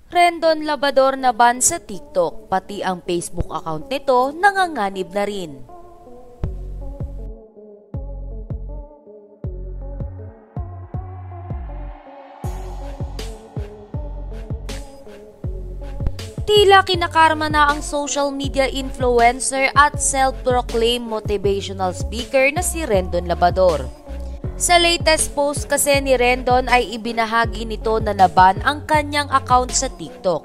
Rendon Labrador na ban sa TikTok, pati ang Facebook account nito nanganganib na rin. Tila kinakarma na ang social media influencer at self-proclaimed motivational speaker na si Rendon Labrador. Sa latest post kasi ni Rendon ay ibinahagi nito na naban ang kanyang account sa TikTok.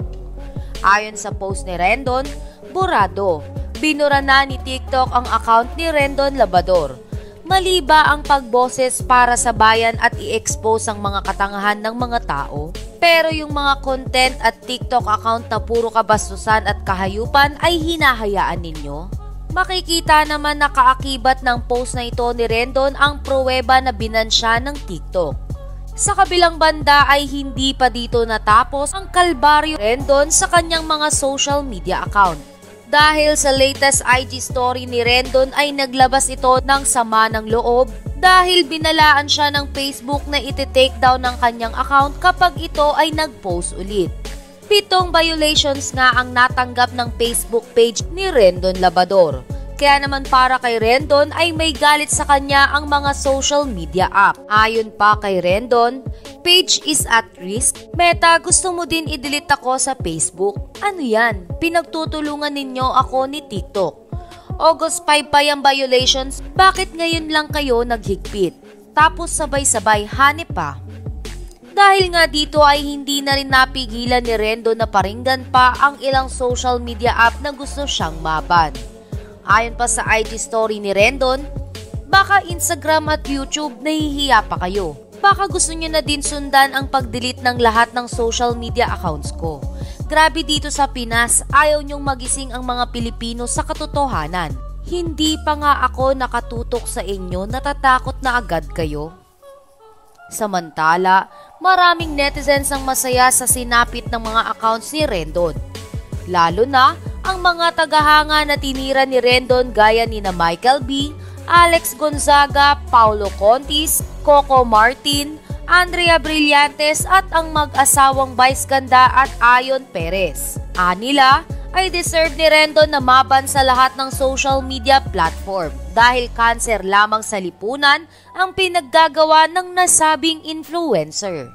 Ayon sa post ni Rendon, burado, binura na ni TikTok ang account ni Rendon Labrador. Mali ba ang pagboses para sa bayan at i-expose ang mga katangahan ng mga tao? Pero yung mga content at TikTok account na puro kabastusan at kahayupan ay hinahayaan ninyo? Makikita naman na kaakibat ng post na ito ni Rendon ang pruweba na binansya ng TikTok. Sa kabilang banda ay hindi pa dito natapos ang kalbaryo ni Rendon sa kanyang mga social media account. Dahil sa latest IG story ni Rendon ay naglabas ito ng sama ng loob dahil binalaan siya ng Facebook na iti-take down ng kanyang account kapag ito ay nag-post ulit. 7 violations nga ang natanggap ng Facebook page ni Rendon Labrador. Kaya naman para kay Rendon ay may galit sa kanya ang mga social media app. Ayon pa kay Rendon, page is at risk. Meta, gusto mo din i-delete ako sa Facebook? Ano yan? Pinagtutulungan ninyo ako ni TikTok. August 5 pa yung violations, bakit ngayon lang kayo naghigpit? Tapos sabay-sabay hanip pa. Dahil nga dito ay hindi na rin napigilan ni Rendon na paringgan pa ang ilang social media app na gusto siyang maban. Ayon pa sa IG story ni Rendon, baka Instagram at YouTube nahihiya pa kayo. Baka gusto nyo na din sundan ang pag-delete ng lahat ng social media accounts ko. Grabe dito sa Pinas, ayaw nyong magising ang mga Pilipino sa katotohanan. Hindi pa nga ako nakatutok sa inyo, natatakot na agad kayo. Samantala, maraming netizens ang masaya sa sinapit ng mga accounts ni Rendon. Lalo na ang mga tagahanga na tinira ni Rendon gaya ni na Michael B., Alex Gonzaga, Paulo Contis, Coco Martin, Andrea Brillantes at ang mag-asawang Vice Ganda at Ayon Perez. Anila ay deserve ni Rendon na maban sa lahat ng social media platform dahil cancer lamang sa lipunan ang pinaggagawa ng nasabing influencer.